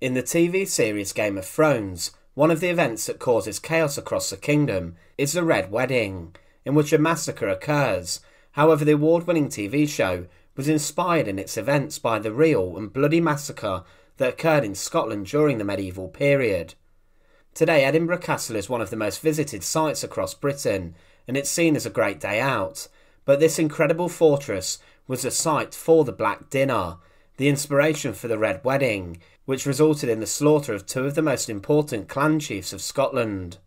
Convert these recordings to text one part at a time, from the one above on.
In the TV series Game of Thrones, one of the events that causes chaos across the kingdom is the Red Wedding, in which a massacre occurs. However, the award-winning TV show was inspired in its events by the real and bloody massacre that occurred in Scotland during the medieval period. Today, Edinburgh Castle is one of the most visited sites across Britain, and it's seen as a great day out. But this incredible fortress was the site for the Black Dinner, the inspiration for the Red Wedding, which resulted in the slaughter of two of the most important clan chiefs of Scotland.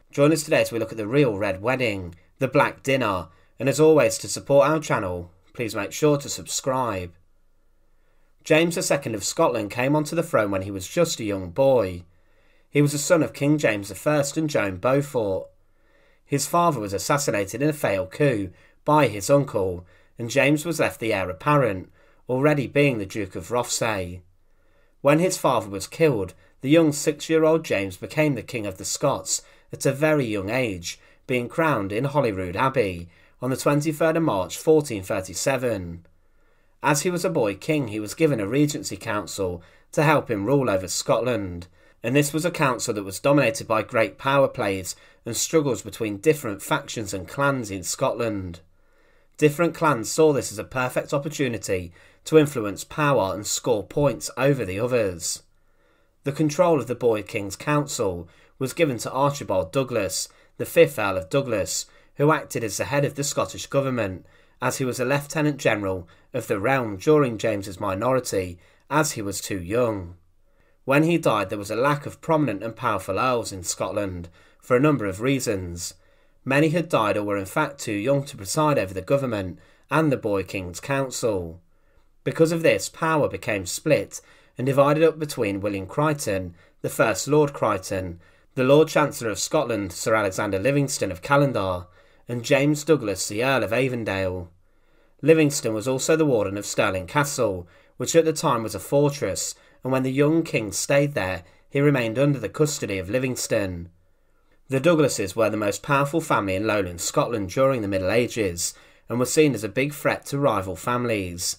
Join us today as we look at the real Red Wedding, the Black Dinner, and as always, to support our channel, please make sure to subscribe. James II of Scotland came onto the throne when he was just a young boy. He was the son of King James I and Joan Beaufort. His father was assassinated in a failed coup by his uncle, and James was left the heir apparent, already being the Duke of Rothesay. When his father was killed, the young 6-year-old James became the King of the Scots at a very young age, being crowned in Holyrood Abbey on the 23rd of March 1437. As he was a boy king, he was given a regency council to help him rule over Scotland, and this was a council that was dominated by great power plays and struggles between different factions and clans in Scotland. Different clans saw this as a perfect opportunity to influence power and score points over the others. The control of the boy king's council was given to Archibald Douglas, the 5th Earl of Douglas, who acted as the head of the Scottish government, as he was a Lieutenant General of the realm during James's minority, as he was too young. When he died, there was a lack of prominent and powerful earls in Scotland, for a number of reasons. Many had died or were in fact too young to preside over the government and the boy king's council. Because of this, power became split and divided up between William Crichton, the first Lord Crichton, the Lord Chancellor of Scotland, Sir Alexander Livingston of Calendar, and James Douglas, the Earl of Avondale. Livingston was also the warden of Stirling Castle, which at the time was a fortress, and when the young king stayed there, he remained under the custody of Livingston. The Douglases were the most powerful family in lowland Scotland during the Middle Ages, and were seen as a big threat to rival families.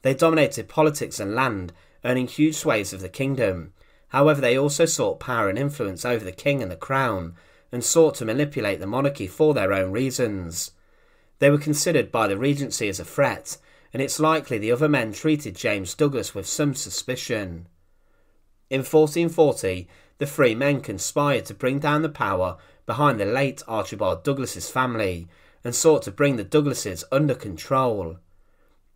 They dominated politics and land, owning huge swathes of the kingdom. However, they also sought power and influence over the king and the crown, and sought to manipulate the monarchy for their own reasons. They were considered by the regency as a threat, and it's likely the other men treated James Douglas with some suspicion. In 1440, the three men conspired to bring down the power behind the late Archibald Douglas's family, and sought to bring the Douglases under control.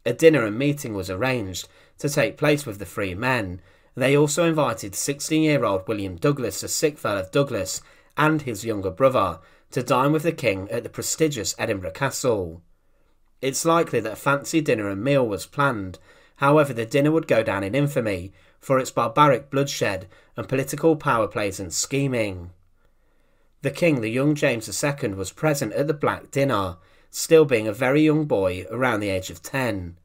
A dinner and meeting was arranged to take place with the three men, and they also invited 16-year-old William Douglas, the 6th Earl of Douglas, and his younger brother, to dine with the king at the prestigious Edinburgh Castle. It's likely that a fancy dinner and meal was planned. However, the dinner would go down in infamy for its barbaric bloodshed and political power plays and scheming. The king, the young James II, was present at the Black Dinner, still being a very young boy around the age of 10.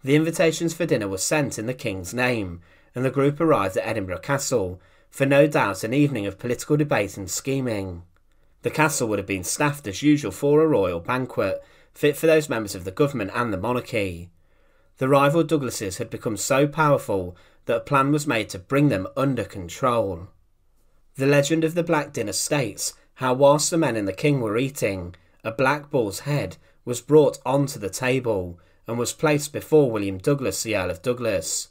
The invitations for dinner were sent in the king's name, and the group arrived at Edinburgh Castle for no doubt an evening of political debate and scheming. The castle would have been staffed as usual for a royal banquet, fit for those members of the government and the monarchy. The rival Douglases had become so powerful that a plan was made to bring them under control. The legend of the Black Dinner states how whilst the men and the king were eating, a black bull's head was brought onto the table and was placed before William Douglas, the Earl of Douglas.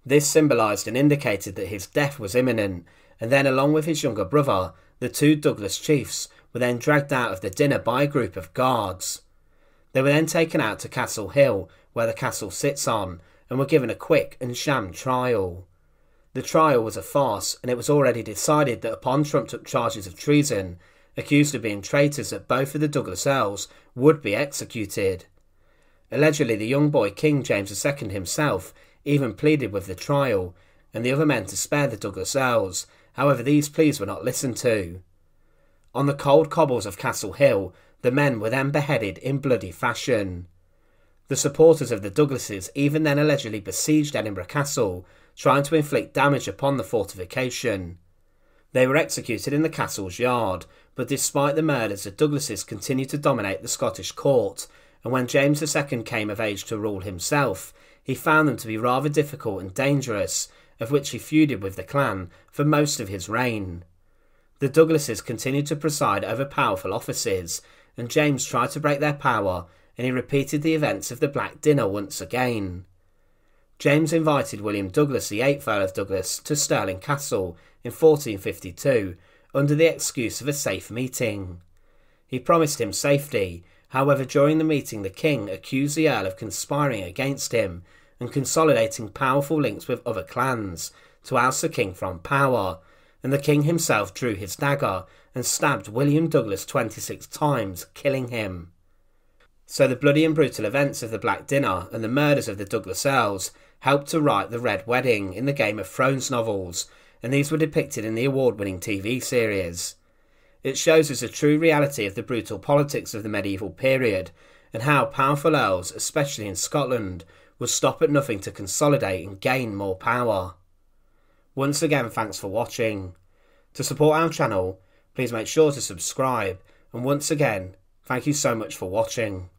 This symbolised and indicated that his death was imminent, and then along with his younger brother, the two Douglas chiefs were then dragged out of the dinner by a group of guards. They were then taken out to Castle Hill, where the castle sits on, and were given a quick and sham trial. The trial was a farce, and it was already decided that upon trumped-up charges of treason, accused of being traitors that both of the Douglas earls would be executed. Allegedly, the young boy King James II himself even pleaded with the trial, and the other men to spare the Douglas earls. However, these pleas were not listened to. On the cold cobbles of Castle Hill, the men were then beheaded in bloody fashion. The supporters of the Douglases even then allegedly besieged Edinburgh Castle, trying to inflict damage upon the fortification. They were executed in the castle's yard, but despite the murders, the Douglases continued to dominate the Scottish court, and when James II came of age to rule himself, he found them to be rather difficult and dangerous, of which he feuded with the clan for most of his reign. The Douglases continued to preside over powerful offices, and James tried to break their power, and he repeated the events of the Black Dinner once again. James invited William Douglas, the 8th Earl of Douglas, to Stirling Castle in 1452 under the excuse of a safe meeting. He promised him safety. However, during the meeting the king accused the Earl of conspiring against him and consolidating powerful links with other clans to oust the king from power, and the king himself drew his dagger and stabbed William Douglas 26 times, killing him. So the bloody and brutal events of the Black Dinner and the murders of the Douglas Earls helped to write the Red Wedding in the Game of Thrones novels, and these were depicted in the award-winning TV series. It shows us a true reality of the brutal politics of the medieval period, and how powerful earls, especially in Scotland, would stop at nothing to consolidate and gain more power. Once again, thanks for watching. To support our channel, please make sure to subscribe, and once again, thank you so much for watching.